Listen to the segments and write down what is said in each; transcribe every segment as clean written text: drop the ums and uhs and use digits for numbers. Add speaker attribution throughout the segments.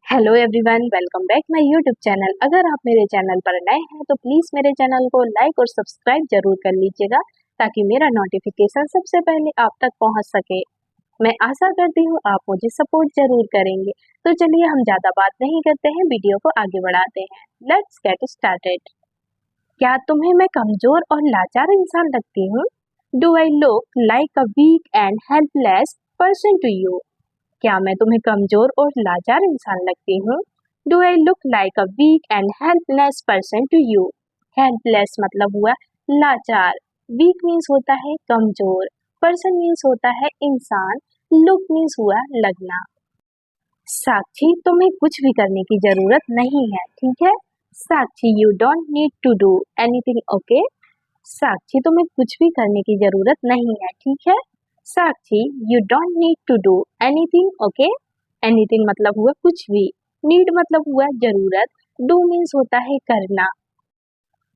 Speaker 1: Hello everyone, welcome back my YouTube channel. अगर आप मेरे चैनल पर नए हैं तो प्लीज़ मेरे चैनल को लाइक और सब्सक्राइब जरूर कर लीजिएगा ताकि मेरा नोटिफिकेशन सबसे पहले आप तक पहुंच सके। मैं आशा करती हूँ आप मुझे सपोर्ट जरूर करेंगे। तो चलिए हम ज़्यादा बात नहीं करते हैं, वीडियो को आगे बढ़ाते हैं। Let's get started. क्या तुम्हें मैं कमज़ोर और लाचार इंसान लगती हूँ? Do I look like a weak and helpless person to you? क्या मैं तुम्हें कमजोर और लाचार इंसान लगती हूँ? Do I look like a weak and helpless person to you? Helpless मतलब हुआ लाचार, वीक मीन्स होता है कमजोर, पर्सन मीन्स होता है इंसान, लुक मीन्स हुआ लगना। साक्षी, तुम्हें कुछ भी करने की जरूरत नहीं है, ठीक है? Sakshi, you don't need to do anything, okay? Sakshi, तुम्हें कुछ भी करने की जरूरत नहीं है, ठीक है? Sakshi, you don't need to do anything, okay? Anything मतलब हुआ कुछ भी, नीड मतलब हुआ जरूरत, डू मीन्स होता है करना।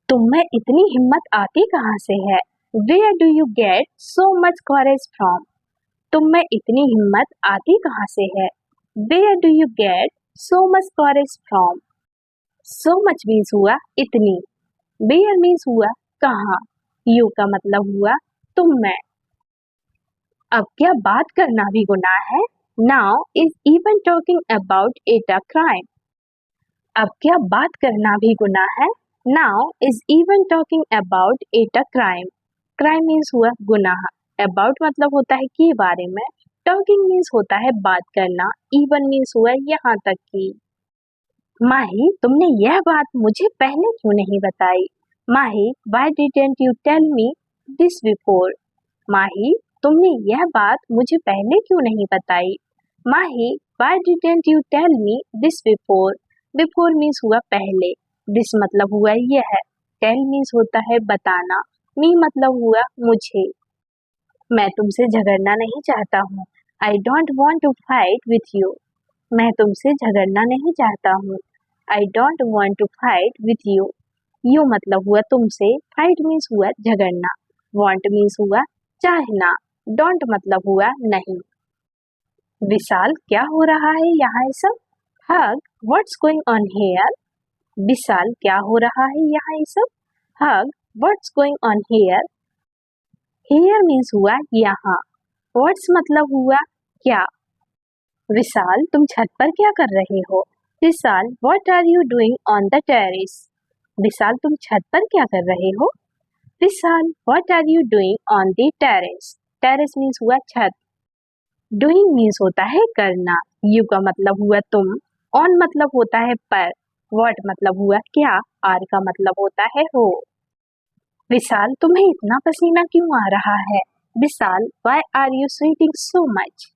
Speaker 1: तुम में इतनी हिम्मत आती कहाँ से है? Where do you get so much courage from? तुम में इतनी हिम्मत आती कहाँ से है? Where do you get so much courage from? So much means हुआ इतनी, वेयर मीन्स हुआ कहाँ, यू का मतलब हुआ तुम में। अब क्या बात करना भी गुनाह है? Now is even talking about it a crime? अब क्या बात करना भी गुनाह है? Now is even talking about it a crime? Crime means हुआ गुनाह, अबाउट मतलब होता है के बारे में, टॉकिंग मीन्स होता है बात करना, इवन मीन्स हुआ यहाँ तक की। माही, तुमने यह बात मुझे पहले क्यों नहीं बताई? Mahi, why didn't you tell me this before? Mahi, तुमने यह बात मुझे पहले क्यों नहीं बताई? Mahi, why didn't you tell me this before? Before means हुआ पहले, दिस मतलब हुआ यह, टेल मीन्स होता है बताना, मी मतलब हुआ मुझे। मैं तुमसे झगड़ना नहीं चाहता हूँ। I don't want to fight with you. मैं तुमसे झगड़ना नहीं चाहता हूँ। I don't want to fight with you. You मतलब हुआ तुमसे, फाइट मीन्स हुआ झगड़ना, वॉन्ट मीन्स हुआ चाहना, डोंट मतलब हुआ नहीं। विशाल, क्या हो रहा है यहाँ ये सब? हग, what's going on here? Vishal, क्या हो रहा है यहाँ ये सब? हग, what's going on here? Here means हुआ यहाँ, व्हाट्स मतलब हुआ क्या। विशाल, तुम छत पर क्या कर रहे हो? Vishal, what are you doing on the terrace? Vishal, तुम छत पर क्या कर रहे हो? Vishal, what are you doing on the terrace? Terrace means हुआ छत, डूइंग मीन्स होता है करना, यू का मतलब हुआ तुम, ऑन मतलब होता है पर, व्हाट मतलब हुआ क्या, आर का मतलब होता है हो। विशाल, तुम्हें इतना पसीना क्यों आ रहा है? Vishal, why are you sweating so much?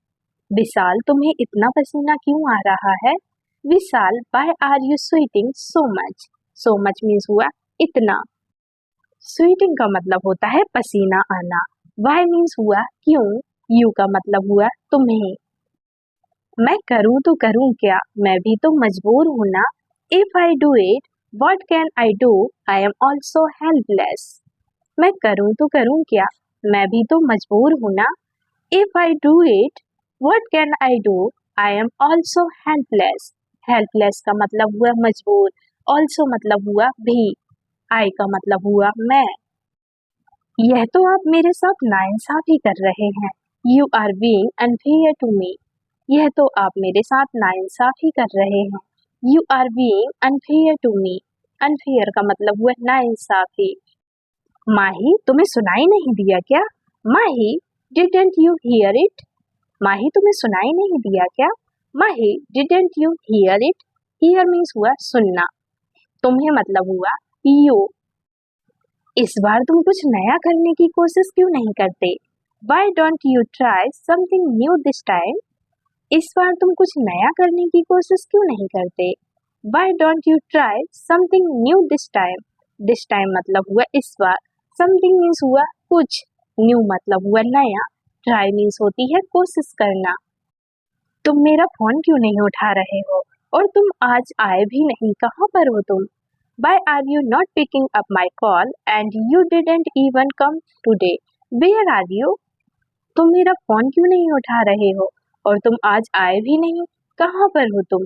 Speaker 1: Vishal, तुम्हें इतना पसीना क्यों आ रहा है? Vishal, why are you sweating so much? So much means हुआ इतना। स्वेटिंग का मतलब होता है पसीना आना, व्हाई मीन्स हुआ क्यों, यू का मतलब हुआ तुम्हें। मैं करूँ तो करूँ क्या, मैं भी तो मजबूर हूँ ना। If I do it what can I do, I am also helpless. मैं करूँ तो करूँ क्या, मैं भी तो मजबूर हूँ ना। If I do it what can I do, I am also helpless. Helpless का मतलब हुआ मजबूर, ऑल्सो मतलब हुआ भी, आई का मतलब हुआ मैं। यह तो आप मेरे साथ नाइंसाफी कर रहे हैं। You are being unfair to me. यह तो आप मेरे साथ नाइंसाफी कर रहे हैं। You are being unfair to me. Unfair का मतलब हुआ नाइंसाफी। माही, तुम्हें सुनाई नहीं दिया क्या? Mahi, didn't you hear it? Mahi, तुम्हें सुनाई नहीं दिया क्या? Mahi, didn't you hear it? Hear means हुआ सुनना, तुम्हें मतलब हुआ यू। इस बार तुम कुछ नया करने की कोशिश क्यों नहीं करते? Why don't you try something new this time? इस बार तुम कुछ नया करने की कोशिश क्यों नहीं करते? Why don't you try something new this time? This time मतलब हुआ इस बार, something means हुआ कुछ, new मतलब हुआ नया, try means होती है कोशिश करना। तुम मेरा फोन क्यों नहीं उठा रहे हो? और तुम आज आए भी नहीं, कहाँ पर हो तुम? Why are you not picking up my call and you didn't even come today? Where are you? तुम मेरा फोन क्यों नहीं उठा रहे हो और तुम आज आए भी नहीं, कहाँ पर हो तुम?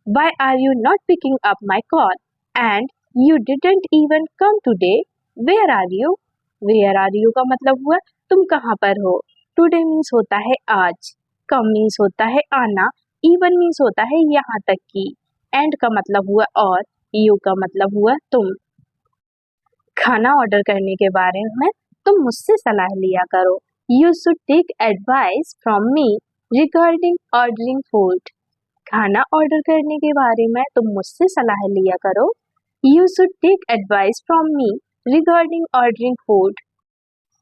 Speaker 1: Why are you not picking up my call? And you didn't even come today. Where are you? Where are you का मतलब हुआ तुम कहाँ पर हो. Today means होता है आज. Come means होता है आना. Even means होता है यहाँ तक की. And का मतलब हुआ और. You का मतलब हुआ तुम. खाना ऑर्डर करने के बारे में तुम मुझसे सलाह लिया करो. You should take advice from me regarding ordering food. खाना ऑर्डर करने के बारे में तुम मुझसे सलाह लिया करो. You should take advice from me regarding ordering food.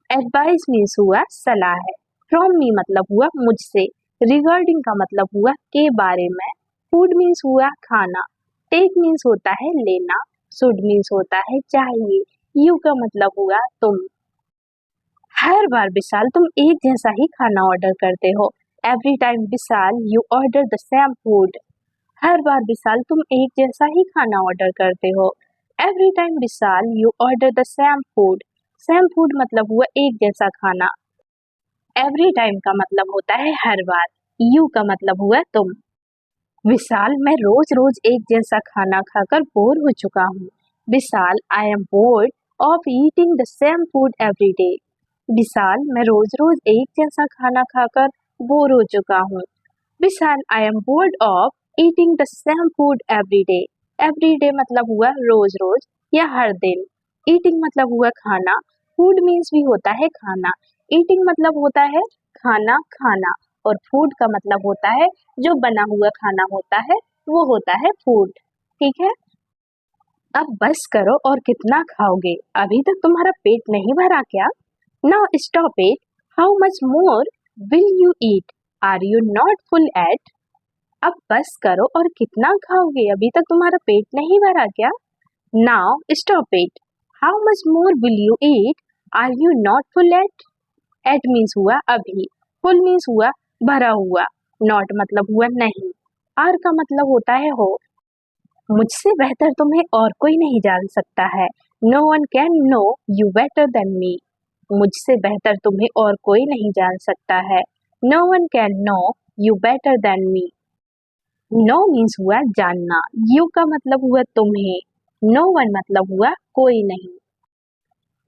Speaker 1: Advice means हुआ सलाह है. From me मतलब हुआ मुझसे. Regarding का मतलब हुआ के बारे में. Food means हुआ खाना. Take means होता है लेना. Should means होता है चाहिए. You का मतलब हुआ तुम. हर बार विशाल तुम एक जैसा ही खाना ऑर्डर करते हो. Every time Vishal you order the same food. हर बार विशाल तुम एक जैसा ही खाना ऑर्डर करते हो. Every time Vishal you order the same food. Same food मतलब हुआ एक जैसा खाना. Every time का मतलब होता है हर बार. You का मतलब हुआ तुम. विशाल मैं रोज रोज एक जैसा खाना खाकर बोर हो चुका हूँ. विशाल I am bored of eating the same food every day. विशाल मैं रोज रोज एक जैसा खाना खाकर बोर हो चुका हूँ. विशाल I am bored of eating the same food every day. Every day मतलब हुआ रोज रोज या हर दिन. Eating मतलब हुआ खाना. Food means भी होता है खाना. Eating मतलब होता है खाना खाना और food का मतलब होता है जो बना हुआ खाना होता है वो होता है food. ठीक है. अब बस करो और कितना खाओगे. अभी तक तुम्हारा पेट नहीं भरा क्या? Now stop it. How much more will you eat? Are you not full yet? अब बस करो और कितना खाओगे. अभी तक तुम्हारा पेट नहीं भरा क्या? Now stop it. How much more will you eat? Are you not full yet? At means हुआ अभी. Full means हुआ भरा हुआ. Not मतलब हुआ नहीं. Are का मतलब होता है हो. मुझसे बेहतर तुम्हें और कोई नहीं जान सकता है. No one can know you better than me. मुझसे बेहतर तुम्हें और कोई नहीं जान सकता है. No one can know you better than me. No means हुआ जानना. You का मतलब हुआ तुम्हें. No one मतलब हुआ कोई नहीं.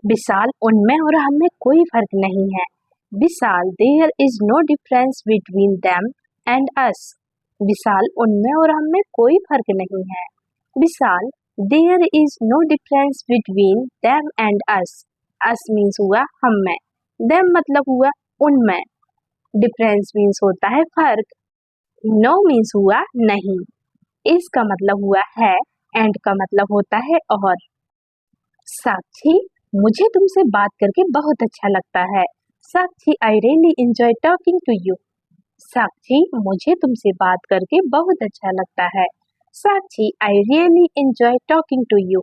Speaker 1: विशाल उनमें और हम में कोई फर्क नहीं है. विशाल there is no difference between them and us. विशाल उनमें और हम में कोई फर्क नहीं है. विशाल there is no difference between them and us. Us means हुआ हम में. them मतलब हुआ उनमें. Difference means होता है फर्क. No means हुआ नहीं. is का मतलब हुआ है and का मतलब होता है और. साक्षी मुझे तुमसे बात करके बहुत अच्छा लगता है. साक्षी I really enjoy talking to you. साक्षी मुझे तुमसे बात करके बहुत अच्छा लगता है. साक्षी I really enjoy talking to you.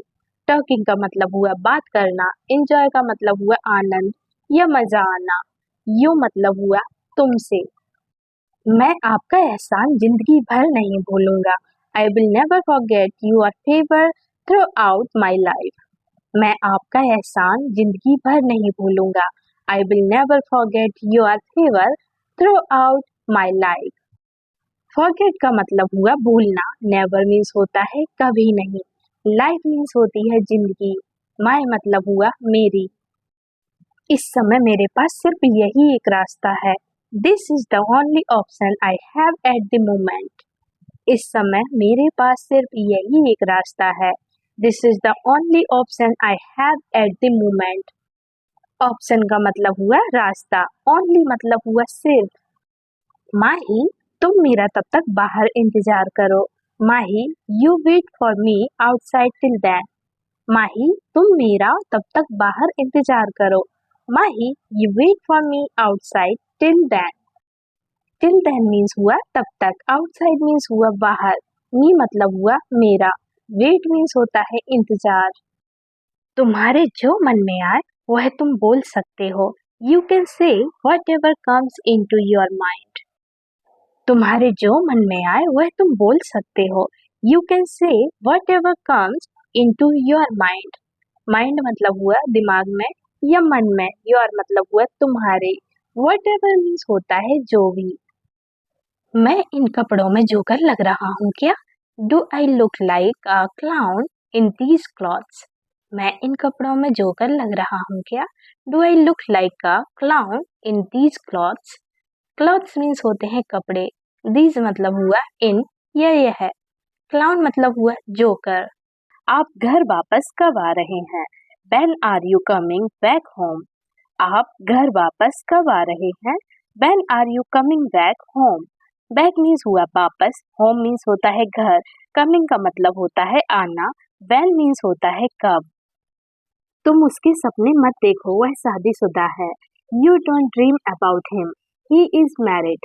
Speaker 1: Talking का मतलब हुआ बात करना. Enjoy का मतलब हुआ आनंद या मजा आना. You मतलब हुआ तुमसे. मैं आपका एहसान जिंदगी भर नहीं भूलूंगा. I will never forget your favor throughout my life. मैं आपका एहसान जिंदगी भर नहीं भूलूंगा. I will never forget your favor throughout my life. Forget का मतलब हुआ भूलना. Never means होता है कभी नहीं. Life means होती है जिंदगी. My मतलब हुआ मेरी. इस समय मेरे पास सिर्फ यही एक रास्ता है. This is the only option I have at the moment. इस समय मेरे पास सिर्फ यही एक रास्ता है. This is the only option I have at the moment. Option का मतलब हुआ रास्ता. Only मतलब हुआ सिर्फ. माही तुम मेरा तब तक बाहर इंतजार करो. माही you wait for me outside till then. माही तुम मेरा तब तक बाहर इंतजार करो. माही you wait for me outside till then. Till then means हुआ तब तक. Outside means हुआ बाहर. Me मतलब हुआ मेरा. Wait means होता है इंतजार. तुम्हारे जो मन में आए वह तुम बोल सकते हो. You can say whatever comes into your mind. तुम्हारे जो मन में आए वह तुम बोल सकते हो. You can say whatever comes into your mind. Mind मतलब हुआ दिमाग में या मन में. Your मतलब हुआ तुम्हारे. Whatever means होता है जो भी. मैं इन कपड़ों में जोकर लग रहा हूँ क्या? Do I look like a clown in these clothes? मैं इन कपड़ों में जोकर लग रहा हूँ क्या? Do I look like a clown in these clothes? Clothes means होते हैं कपड़े, दीज मतलब हुआ इन, यह है। क्लाउन मतलब हुआ जोकर। आप घर वापस कब आ रहे हैं? When are you coming back home? आप घर वापस कब आ रहे हैं? When are you coming back home? Back means हुआ वापस, home मीन्स होता है घर, coming का मतलब होता है आना, when मीन्स होता है कब। तुम उसके सपने मत देखो, वह शादीशुदा है। You don't dream about him. He is married.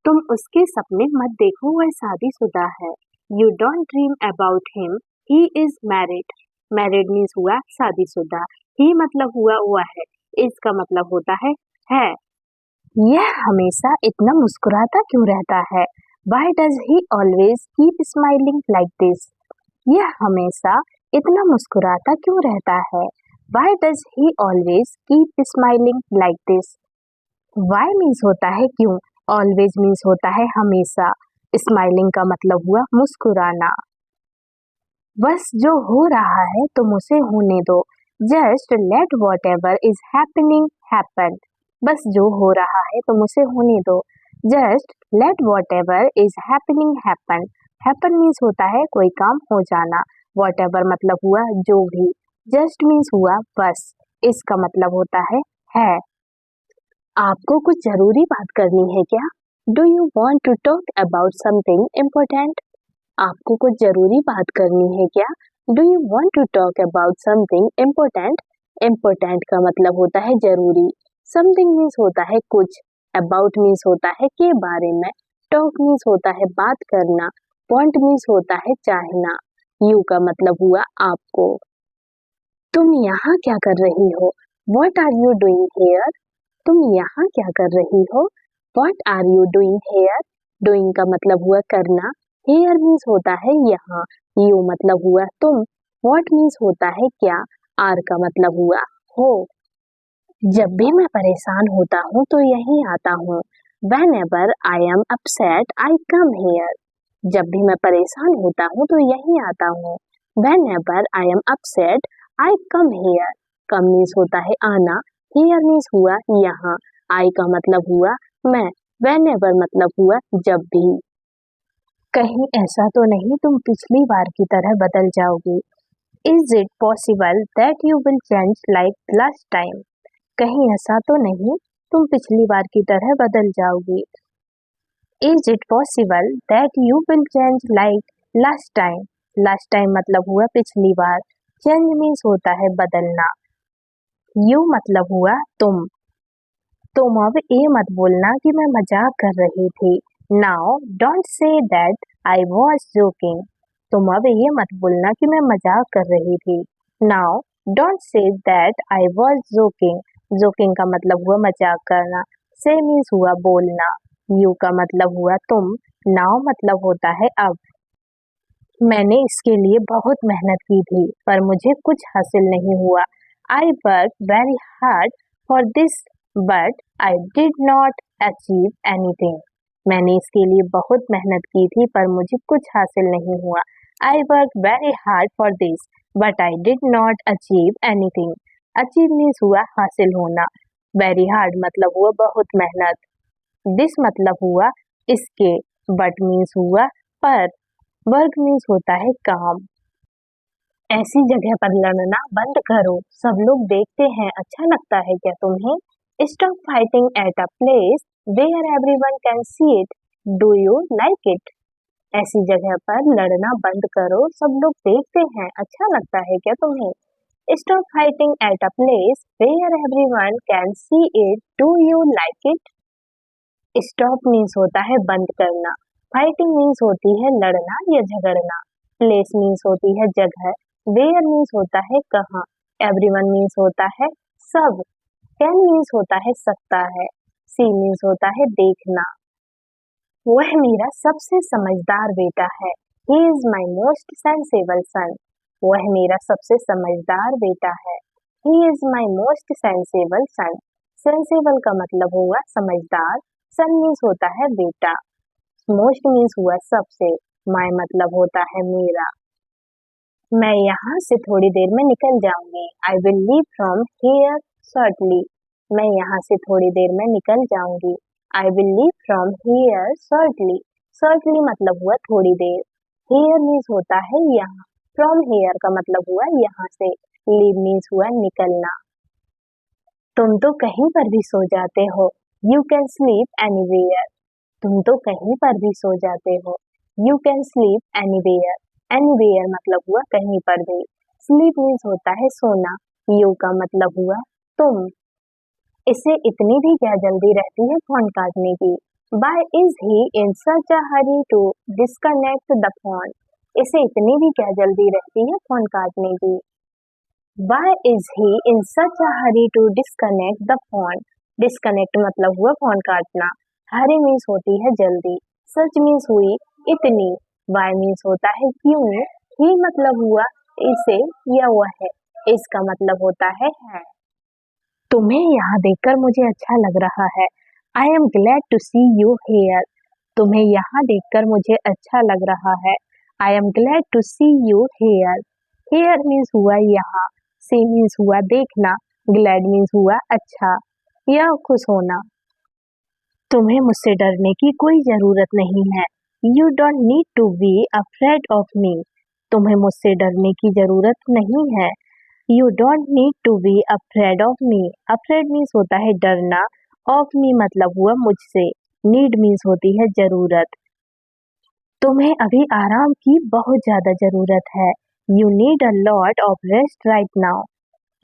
Speaker 1: तुम उसके सपने मत देखो, वह शादीशुदा है। You don't dream about him. He is married. Married means हुआ शादीशुदा। He मतलब हुआ वह है। Is का मतलब होता है। यह हमेशा इतना मुस्कुराता क्यों रहता है? Why does he always keep smiling like this? यह हमेशा इतना मुस्कुराता क्यों रहता है? Why does he always keep smiling like this? Why means होता है क्यों, always मीन्स होता है हमेशा, स्माइलिंग का मतलब हुआ मुस्कुराना। बस जो हो रहा है तुम उसे होने दो, just let what ever is happening happen. बस जो हो रहा है तुम उसे होने दो, just let what ever is happening happen. Happen means होता है कोई काम हो जाना, वॉट एवर मतलब हुआ जो भी, जस्ट मीन्स हुआ बस, इसका मतलब होता है। आपको कुछ जरूरी बात करनी है क्या? Do you want to talk about something important? आपको कुछ जरूरी बात करनी है क्या? Do you want to talk about something important? Important का मतलब होता है जरूरी, समथिंग मीन्स होता है कुछ, अबाउट मीन्स होता है के बारे में, टॉक मीन्स होता है बात करना, वॉन्ट मीन्स होता है चाहना, यू का मतलब हुआ आपको। तुम यहाँ क्या कर रही हो? What are you doing here? तुम यहाँ क्या कर रही हो? What are you doing here? Doing का मतलब हुआ करना, here मीन्स होता है यहाँ, you मतलब हुआ तुम, what मीन्स होता है क्या, are का मतलब हुआ हो। जब भी मैं परेशान होता हूँ तो यहीं आता हूँ। Whenever I am upset, I come here. जब भी मैं परेशान होता हूँ तो यहीं आता हूँ। Whenever I am upset, I come here. Come means होता है आना, here मीन्स हुआ यहाँ, I का मतलब हुआ मैं, whenever मतलब हुआ जब भी। कहीं ऐसा तो नहीं तुम पिछली बार की तरह बदल जाओगी? Is it possible that you will change like last time? कहीं ऐसा तो नहीं तुम पिछली बार की तरह बदल जाओगी? Is it possible that you will change like last time? Last time मतलब हुआ पिछली बार, change मीन्स होता है बदलना, you मतलब हुआ तुम अब ये मत बोलना कि मैं मजाक कर रही थी। Now don't say that I was joking. तुम अब ये मत बोलना कि मैं मजाक कर रही थी। Now don't say that I was joking. Joking का मतलब हुआ मजाक करना, say मीन्स हुआ बोलना, you का मतलब हुआ तुम, now मतलब होता है अब। मैंने इसके लिए बहुत मेहनत की थी पर मुझे कुछ हासिल नहीं हुआ। I worked very hard for this but I did not achieve anything. मैंने इसके लिए बहुत मेहनत की थी पर मुझे कुछ हासिल नहीं हुआ। I worked very hard for this but I did not achieve anything. Achieve means हुआ हासिल होना, very hard मतलब हुआ बहुत मेहनत, this मतलब हुआ इसके, but means हुआ पर, वर्क मीन्स होता है काम। ऐसी जगह पर लड़ना बंद करो, सब लोग देखते हैं, अच्छा लगता है क्या तुम्हें? Stop fighting at a place where everyone can see it. Do you like it? ऐसी जगह पर लड़ना बंद करो, सब लोग देखते हैं, अच्छा लगता है क्या तुम्हें? Stop fighting at a place where everyone can see it. Do you like it? Stop means होता है बंद करना, फाइटिंग मीन्स होती है लड़ना या झगड़ना, प्लेस मीन्स होती है जगह, वेयर मीन्स होता है कहाँ, एवरीवन मीन्स होता है सब, कैन मीन्स होता है सकता है, सी मीन्स होता है देखना। वह मेरा सबसे समझदार बेटा है, he is my most sensible son. वह मेरा सबसे समझदार बेटा है, he is my most sensible son. Sensible का मतलब हुआ समझदार, सन मीन्स होता है बेटा, मोस्ट मीन्स हुआ सबसे, माय मतलब होता है मेरा। मैं यहाँ से थोड़ी देर में निकल जाऊंगी। I will leave from here shortly. मैं यहाँ से थोड़ी देर में निकल जाऊंगी। I will leave from here shortly. Shortly मतलब हुआ थोड़ी देर। हियर मीन्स होता है यहाँ। फ्रॉम हियर का मतलब हुआ यहाँ से। लीव मीन्स हुआ निकलना। तुम तो कहीं पर भी सो जाते हो। You can sleep anywhere. तुम तो कहीं पर भी सो जाते हो। You can sleep anywhere. Anywhere मतलब हुआ कहीं पर भी। स्लीप मीन्स होता है सोना। यू का मतलब हुआ तुम। इसे इतनी भी क्या जल्दी रहती है फोन काटने की। Why is he in such a hurry to disconnect the phone? इसे इतनी भी क्या जल्दी रहती है फोन काटने की। Why is he in such a hurry to disconnect the phone? Disconnect मतलब हुआ फोन काटना। हरी मीन्स होती है जल्दी। सच मीन्स हुई इतनी। Why मीन्स होता है क्यों। ही मतलब हुआ इसे या वह। इसका मतलब होता है। तुम्हें यहाँ देखकर मुझे अच्छा लग रहा है। I am glad to see you here. तुम्हें यहाँ देखकर मुझे अच्छा लग रहा है। I am glad to see you here. Here means हुआ यहाँ। सी मीन्स हुआ देखना। ग्लैड मीन्स हुआ अच्छा या खुश होना। तुम्हें मुझसे डरने की कोई जरूरत नहीं है। You don't need to be afraid of me. तुम्हें मुझसे डरने की जरूरत नहीं है। You don't need to be afraid of me. Afraid means होता है डरना। ऑफ मी मतलब हुआ मुझसे। नीड मीन्स होती है जरूरत। तुम्हें अभी आराम की बहुत ज्यादा जरूरत है। You need a lot of rest right now.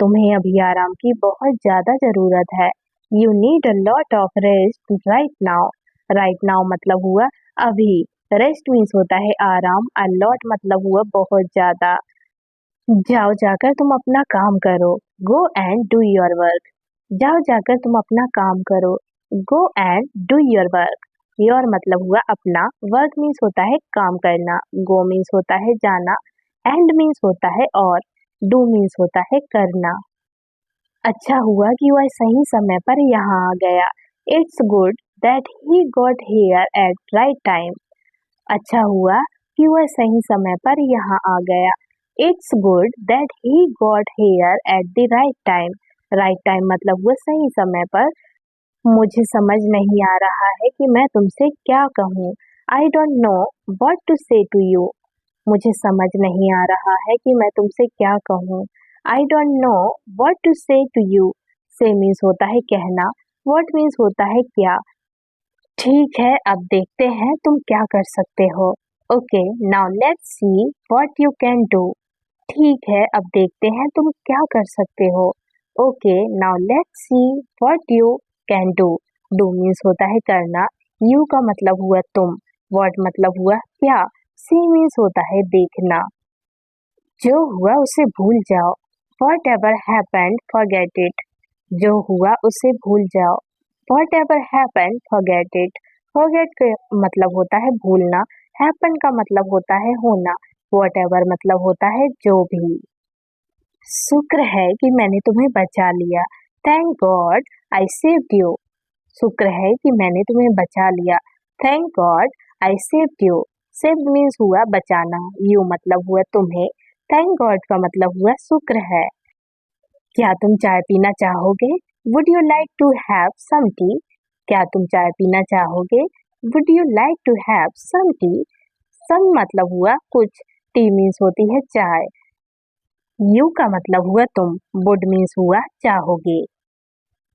Speaker 1: तुम्हें अभी आराम की बहुत ज्यादा जरूरत है। You need a lot of rest right now. Right now मतलब हुआ अभी। रेस्ट मीन्स होता है आराम। अ लॉट मतलब हुआ बहुत ज्यादा। जाओ जाकर तुम अपना काम करो। Go and do your work. जाओ जाकर तुम अपना काम करो। Go and do your work. Your मतलब हुआ अपना। वर्क मीन्स होता है काम करना। गो मीन्स होता है जाना। एंड मीन्स होता है और। डू मीन्स होता है करना। अच्छा हुआ कि वह सही समय पर यहाँ आ गया। It's good that he got here eight right time. अच्छा हुआ कि वह सही समय पर यहाँ आ गया। It's good that he got here at the right time. Right time मतलब हुआ सही समय पर। मुझे समझ नहीं आ रहा है कि मैं तुमसे क्या कहूँ। I don't know what to say to you. मुझे समझ नहीं आ रहा है कि मैं तुमसे क्या कहूँ। I don't know what to say to you. Say means होता है कहना। व्हाट मीन्स होता है क्या। ठीक है अब देखते हैं तुम क्या कर सकते हो। Okay now let's see what you can do. ठीक है अब देखते हैं तुम क्या कर सकते हो। Okay now let's see what you can do. Do means होता है करना। यू का मतलब हुआ तुम। व्हाट मतलब हुआ क्या। सी मीन्स होता है देखना। जो हुआ उसे भूल जाओ। What ever happened forget it. जो हुआ उसे भूल जाओ। What ever happened forget it. Forget का मतलब होता है भूलना। हैपन का मतलब होता है होना। वॉट एवर मतलब होता है जो भी। शुक्र है कि मैंने तुम्हें बचा लिया। Thank God I saved you. शुक्र है कि मैंने तुम्हें बचा लिया। Thank God I saved you. Saved means हुआ बचाना। यू मतलब हुआ तुम्हें। थैंक गॉड का मतलब हुआ शुक्र है। क्या तुम चाय पीना चाहोगे। Would you like to have some tea. क्या तुम चाय पीना चाहोगे। Would you like to have some tea. Some मतलब हुआ कुछ। टी मीन्स होती है चाय। यू का मतलब हुआ तुम। वुड मीन्स हुआ चाहोगे।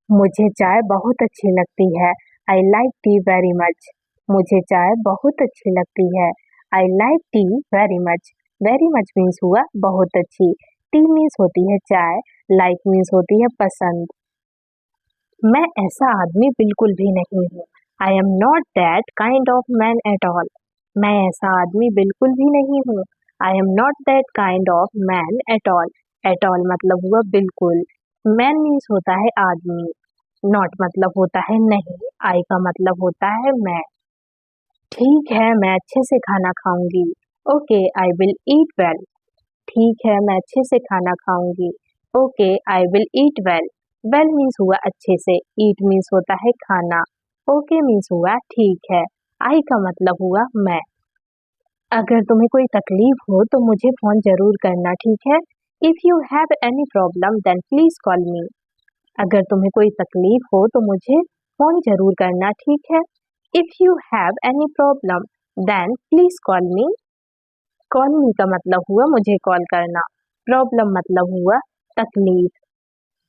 Speaker 1: मुझे चाय बहुत अच्छी लगती है। I like T very much. मुझे चाय बहुत अच्छी लगती है। I like T very much. Very much means हुआ बहुत अच्छी। टी मीन्स होती है चाय। लाइक मीन्स होती है पसंद। मैं ऐसा आदमी बिल्कुल भी नहीं हूँ। I am not that kind of man at all. मैं ऐसा आदमी बिल्कुल भी नहीं हूँ। I am not that kind of man eight all. At all मतलब हुआ बिल्कुल। मैन मीन्स होता है आदमी। नॉट मतलब होता है नहीं। आई का मतलब होता है मैं। ठीक है मैं अच्छे से खाना खाऊंगी। Okay I will eat well. ठीक है मैं अच्छे से खाना खाऊंगी। Okay I will eat well. Well means हुआ अच्छे से। ईट मीन्स होता है खाना। ओके मीन्स हुआ ठीक है। आई का मतलब हुआ मैं। अगर तुम्हें कोई तकलीफ हो तो मुझे फोन जरूर करना, ठीक है? If you have any problem then please call me. अगर तुम्हें कोई तकलीफ हो तो मुझे फोन जरूर करना, ठीक है? If you have any problem then please call me. Call me का मतलब हुआ मुझे कॉल करना, प्रॉब्लम मतलब हुआ तकलीफ।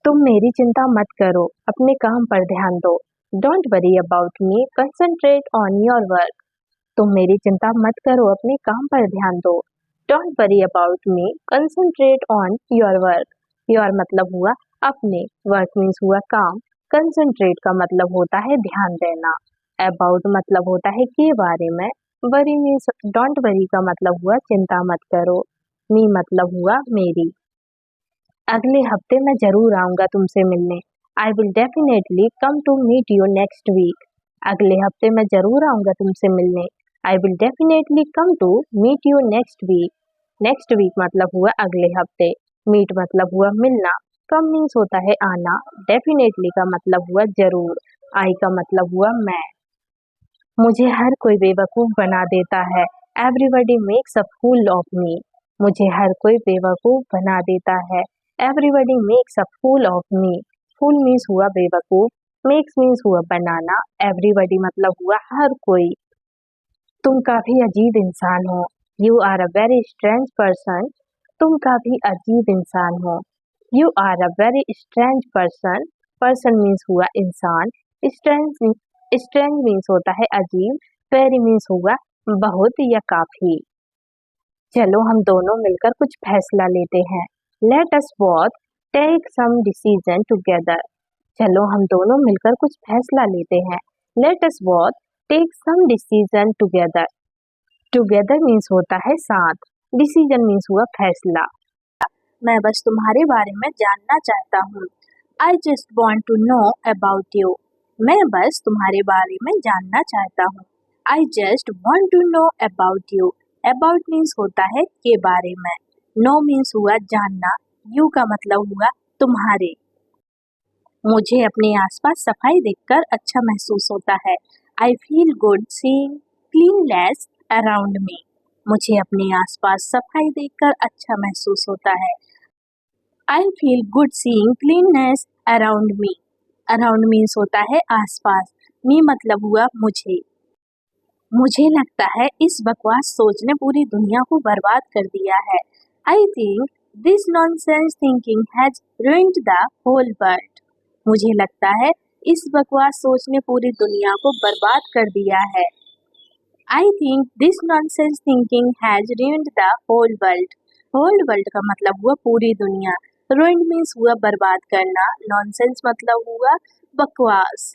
Speaker 1: तुम मेरी चिंता मत करो, अपने काम पर ध्यान दो। Don't worry about me, concentrate on your work. तुम मेरी चिंता मत करो, अपने काम पर ध्यान दो। Don't worry about me, concentrate on your work. Your मतलब हुआ अपने, वर्क मीन्स हुआ काम, कंसंट्रेट का मतलब होता है ध्यान देना, अबाउट मतलब होता है के बारे में, वरी मीन्स डोंट वरी का मतलब हुआ चिंता मत करो, मी मतलब हुआ मेरी। अगले हफ्ते मैं जरूर आऊंगा तुमसे मिलने। I will definitely come to meet you next week. अगले हफ्ते मैं जरूर आऊंगा तुमसे मिलने। I will definitely come to meet you next week. Next week मतलब हुआ अगले हफ्ते, मीट मतलब हुआ मिलना, कम मीन्स होता है आना, डेफिनेटली का मतलब हुआ जरूर, आई का मतलब हुआ मैं। मुझे हर कोई बेवकूफ बना देता है। Everybody makes a fool of me. मुझे हर कोई बेवकूफ बना देता है। Everybody makes a fool of me. Fool means हुआ बेवकूफ, मेक्स मीन्स हुआ बनाना, एवरीबडी मतलब हुआ हर कोई। तुम काफी अजीब इंसान हो। You are a very strange person. तुम काफी अजीब इंसान हो। You are a very strange person. Person means हुआ इंसान, स्ट्रेंज स्ट्रेंज मीन्स होता है अजीब, वेरी मीन्स हुआ बहुत या काफी। चलो हम दोनों मिलकर कुछ फैसला लेते हैं। Let us both take some decision together. चलो हम दोनों मिलकर कुछ फैसला लेते हैं। Let us both take some decision together. Together means होता है साथ, डिसीजन मीन्स हुआ फैसला। मैं बस तुम्हारे बारे में जानना चाहता हूँ। I just want to know about you. मैं बस तुम्हारे बारे में जानना चाहता हूँ। I just want to know about you. About means होता है के बारे में, नो मीन्स हुआ जानना, यू का मतलब हुआ तुम्हारे। मुझे अपने आसपास सफाई देखकर अच्छा महसूस होता है। I feel good seeing cleanness around me. मुझे अपने आसपास सफाई देखकर अच्छा महसूस होता है। I feel good seeing cleanness around me. Around means होता है आसपास, मी मतलब हुआ मुझे। मुझे लगता है इस बकवास सोच ने पूरी दुनिया को बर्बाद कर दिया है। I think this nonsense thinking has ruined the whole world. मुझे लगता है इस बकवास सोच ने पूरी दुनिया को बर्बाद कर दिया है। I think this nonsense thinking has ruined the whole world. Whole world का मतलब हुआ पूरी दुनिया, ruined मीन्स हुआ बर्बाद करना, नॉनसेंस मतलब हुआ बकवास।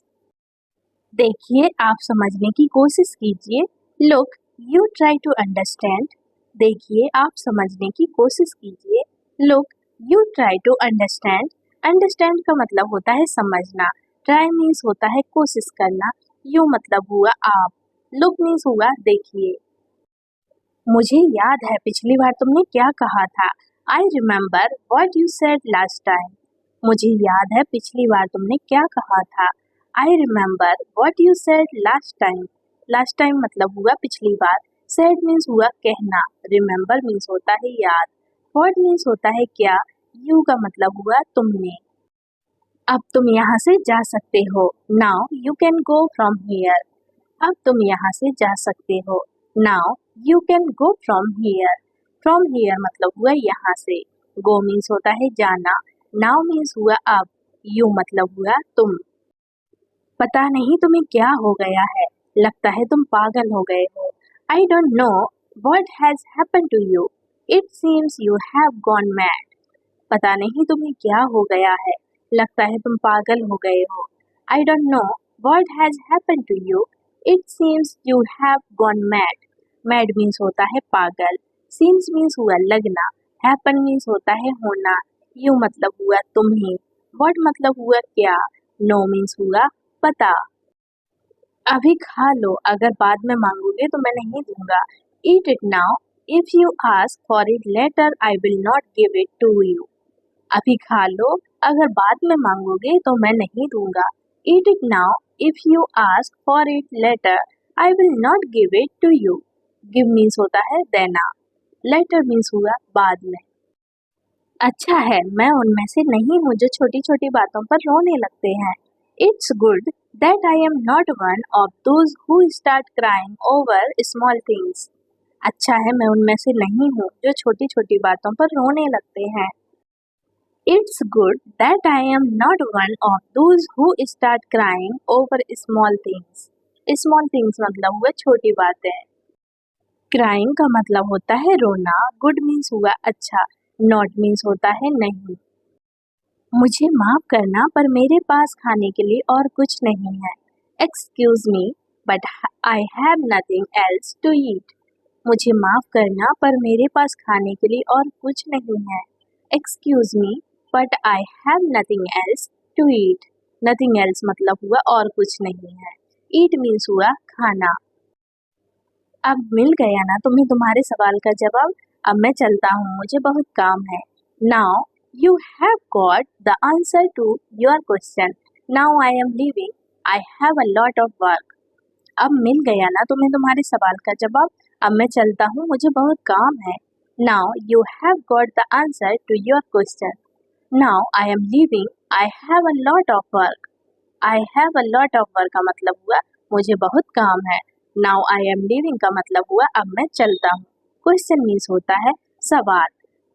Speaker 1: देखिए, आप समझने की कोशिश कीजिए। Look, you try to understand. देखिए, आप समझने की कोशिश कीजिए। Look, you try to understand. Understand का मतलब होता है समझना, ट्राई मीन्स होता है कोशिश करना, यू मतलब हुआ आप, लुक मीन्स हुआ देखिए। मुझे याद है पिछली बार तुमने क्या कहा था। I remember what you said last time. मुझे याद है पिछली बार तुमने क्या कहा था। I remember what you said last time. Last time मतलब हुआ पिछली बार, सेड मीन्स हुआ कहना, रिमेम्बर मीन्स होता है याद, वॉट मीन्स होता है क्या, यू का मतलब हुआ तुमने। अब तुम यहाँ से जा सकते हो। Now you can go from here. अब तुम यहाँ से जा सकते हो। Now you can go from here. From here मतलब हुआ यहाँ से, गो मीन्स होता है जाना, नाउ मीन्स हुआ अब, यू मतलब हुआ तुम। पता नहीं तुम्हें क्या हो गया है, लगता है तुम पागल हो गए हो। I don't know what has happened to you, it seems you have gone mad. पता नहीं तुम्हें क्या हो गया है, लगता है तुम पागल हो गए हो। I don't know what has happened to you, it seems you have gone mad. Mad means होता है पागल, सीम्स मीन्स हुआ लगना, हैपन मीन्स होता है होना, यू मतलब हुआ तुम्हें, व्हाट मतलब हुआ क्या, नो मीन्स हुआ पता। अभी खा लो, अगर बाद में मांगोगे तो मैं नहीं दूंगा। Eat it now, if you ask for it later I will not give it to you. अभी खा लो, अगर बाद में मांगोगे तो मैं नहीं दूंगा। Eat it now, if you ask for it later I will not give it to you. Give means होता है देना, लेटर मीन्स हुआ बाद में। अच्छा है मैं उनमें से नहीं हूँ जो छोटी छोटी बातों पर रोने लगते हैं। It's good that I am not one of those who start crying over small things. अच्छा है मैं उनमें से नहीं हूँ जो छोटी छोटी बातों पर रोने लगते हैं। It's good that I am not one of those who start crying over small things. Small things मतलब हुआ छोटी बातें। क्राइंग का मतलब होता है रोना, गुड मीन्स हुआ अच्छा, नॉट मीन्स होता है नहीं। मुझे माफ करना पर मेरे पास खाने के लिए और कुछ नहीं है। Excuse me but I have nothing else to eat. मुझे माफ करना पर मेरे पास खाने के लिए और कुछ नहीं है। Excuse me but I have nothing else to eat. Nothing else मतलब हुआ और कुछ नहीं है। ईट मीन्स हुआ खाना। अब मिल गया ना तुम्हें तुम्हारे सवाल का जवाब। अब मैं चलता हूँ, मुझे बहुत काम है। Now you have got the answer to your question. Now I am leaving, I have a lot of work. अब मिल गया ना तुम्हें तुम्हारे सवाल का जवाब। अब मैं चलता हूँ, मुझे बहुत काम है। Now you have got the answer to your question. Now I am leaving, I have a lot of work. I have a lot of work का मतलब हुआ मुझे बहुत काम है। नाउ आई एम लीविंग का मतलब हुआ अब मैं चलता हूँ। क्वेश्चन मीन्स होता है सवाल,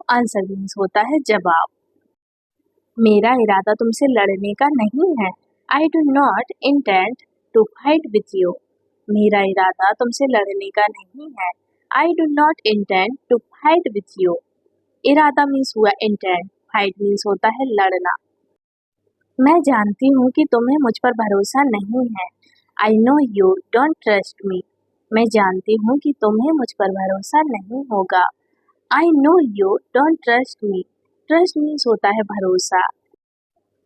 Speaker 1: आंसर मीन्स होता है जवाब। मेरा इरादा तुमसे लड़ने का नहीं है। I do not intend to fight with you. मेरा इरादा तुमसे लड़ने का नहीं है। I do not intend to fight with you. इरादा मीन्स हुआ इंटेंड, फाइट मीन्स होता है लड़ना। मैं जानती हूँ कि तुम्हें मुझ पर भरोसा नहीं है। I know you don't trust me. मैं जानती हूँ कि तुम्हें मुझ पर भरोसा नहीं होगा। I know you don't trust me. Trust means होता है भरोसा।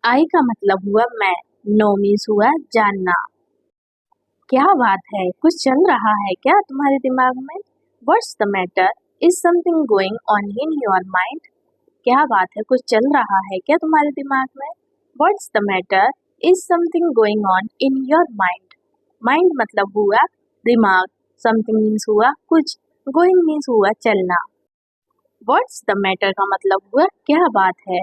Speaker 1: आई का मतलब हुआ मैं, नो मीन्स हुआ जानना। क्या बात है, कुछ चल रहा है क्या तुम्हारे दिमाग में? What's the matter? Is something going on in your mind? क्या बात है, कुछ चल रहा है क्या तुम्हारे दिमाग में? What's the matter? Is something going on in your mind? Mind मतलब हुआ दिमाग, समथिंग मीन्स हुआ कुछ, गोइंग मीन्स हुआ चलना। व्हाट्स द मैटर का मतलब हुआ क्या बात है।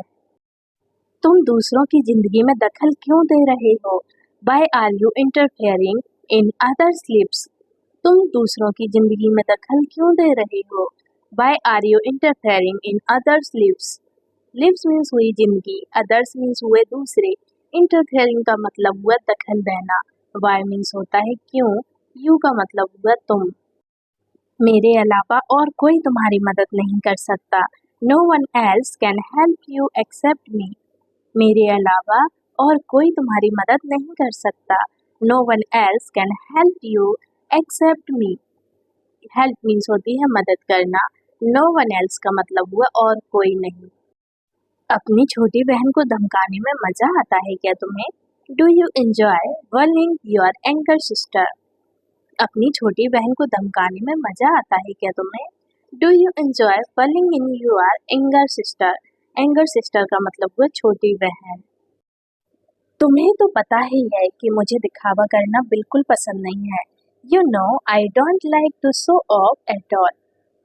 Speaker 1: तुम दूसरों की जिंदगी में दखल क्यों दे रहे हो? Why are you interfering in others lives? तुम दूसरों की जिंदगी में दखल क्यों दे रहे हो? Why are you interfering in others lives? Lives means हुई जिंदगी, अदर्स मीन्स हुए दूसरे, इंटरफेयरिंग का मतलब हुआ दखल देना। वाई मीन्स होता है क्यों, यू का मतलब हुआ तुम। मेरे अलावा और कोई तुम्हारी मदद नहीं कर सकता। No one else can help you except me. मेरे अलावा और कोई तुम्हारी मदद नहीं कर सकता। No one else can help you except me. Help means होती है मदद करना। नो वन एल्स का मतलब हुआ और कोई नहीं। अपनी छोटी बहन को धमकाने में मजा आता है क्या तुम्हें? Do you enjoy burning your anger sister? अपनी छोटी बहन को धमकाने में मजा आता है क्या तुम्हें? Do you enjoy burning in your anger sister? Anger sister का मतलब हुआ छोटी बहन। तुम्हें तो पता ही है कि मुझे दिखावा करना बिल्कुल पसंद नहीं है। You know I don't like to show off at all.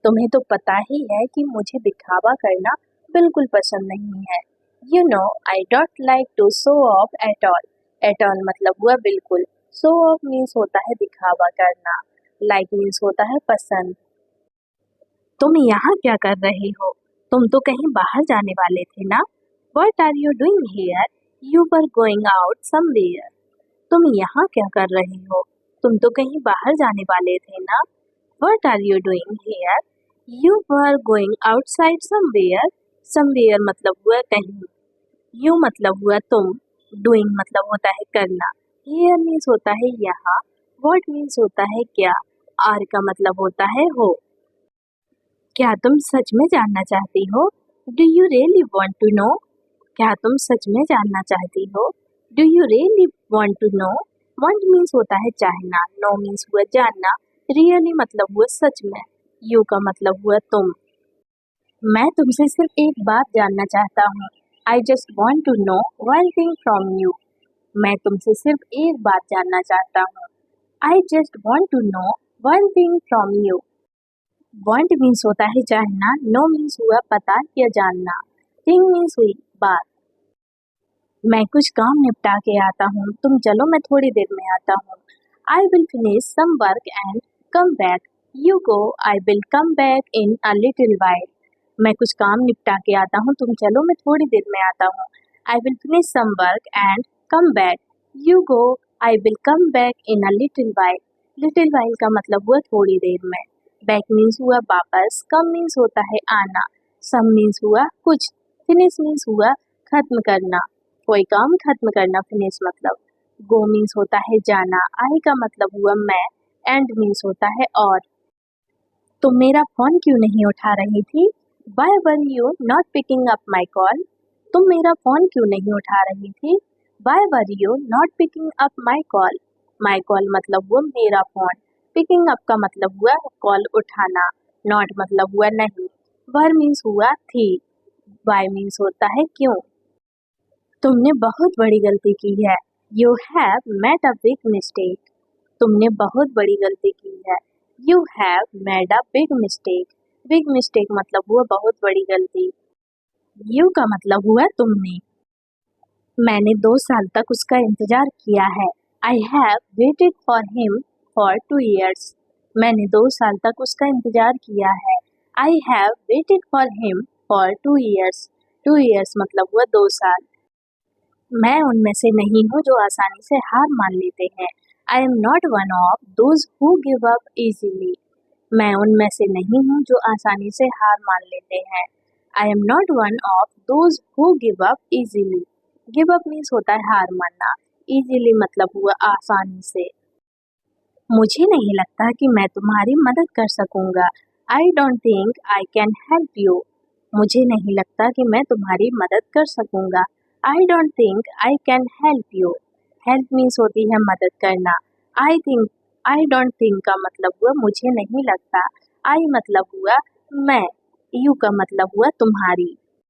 Speaker 1: तुम्हें तो पता ही है कि मुझे दिखावा करना बिल्कुल पसंद नहीं है। You know I don't like to show off at all. At all मतलब हुआ बिल्कुल। शो ऑफ मीन्स होता है दिखावा करना। लाइक मीन्स होता है पसंद। तुम यहाँ क्या कर रहे हो? तुम तो कहीं बाहर जाने वाले थे ना? What are you doing here? You were going out somewhere. तुम यहाँ क्या कर रहे हो? तुम तो कहीं बाहर जाने वाले थे ना? What are you doing here? You were going outside somewhere. Somewhere मतलब हुआ कहीं। You मतलब हुआ तुम। Doing मतलब होता है करना। Here means होता है यहाँ। What means होता है क्या। Are का मतलब होता है हो। क्या तुम सच में जानना चाहती हो? Do you really want to know? क्या तुम सच में जानना चाहती हो? Do you really want to know? Want means होता है चाहना, नो मीन्स हुआ जानना, रियली मतलब हुआ सच में, यू का मतलब हुआ तुम। मैं तुमसे सिर्फ एक बात जानना चाहता हूँ। I just want to know one thing from you. मैं तुमसे सिर्फ एक बात जानना चाहता हूँ। I just want to know one thing from you. Want means होता है जानना, नो मीन्स हुआ पता या जानना, थिंग मीन्स हुई बात। मैं कुछ काम निपटा के आता हूँ, तुम चलो मैं थोड़ी देर में आता हूँ। I will finish some work and come back, you go, I will come back in a little while. मैं कुछ काम निपटा के आता हूँ, तुम चलो मैं थोड़ी देर में आता हूँ। I will finish some work and come back, you go, I will come back in a little while. Little while का मतलब हुआ थोड़ी देर में, बैक मीन्स हुआ वापस, कम मीन्स होता है आना, सम मीन्स हुआ कुछ, फिनिश मीन्स हुआ खत्म करना, कोई काम खत्म करना, फिनिश मतलब। गो मीन्स होता है जाना, आई का मतलब हुआ मैं, एंड मीन्स होता है और। तुम मेरा फोन क्यों नहीं उठा रही थी? Why were you not picking up my call? तुम मेरा फोन क्यों नहीं उठा रही थी? Why were you not picking up my call? My call मतलब हुआ मेरा फोन, पिकिंग अप का मतलब हुआ कॉल उठाना, नॉट मतलब हुआ नहीं, वर मीन्स हुआ थी, वाई मीन्स होता है क्यों। तुमने बहुत बड़ी गलती की है, you have made a big mistake. तुमने बहुत बड़ी गलती की है, you have made a big mistake. Big mistake मतलब हुआ बहुत बड़ी गलती। यू का मतलब हुआ तुमने। मैंने 2 साल तक उसका इंतजार किया है, I have waited for him for 2 years। मैंने 2 साल तक उसका इंतजार किया है, I have waited for him for 2 years। 2 years मतलब हुआ 2 साल। मैं उनमें से नहीं हूँ जो आसानी से हार मान लेते हैं, I am not one of those who give up easily. मैं उनमें से नहीं हूँ जो आसानी से हार मान लेते हैं, I am not one of those who give up easily. Give up means होता है हार मानना, इजीली मतलब हुआ आसानी से। मुझे नहीं लगता कि मैं तुम्हारी मदद कर सकूंगा, I don't think I can help you. मुझे नहीं लगता कि मैं तुम्हारी मदद कर सकूंगा, I don't think I can help you. Help means होती है मदद करना, आई डोंट थिंक का मतलब हुआ मुझे नहीं लगता, आई मतलब हुआ मैं, यू का मतलब हुआ तुम्हारी।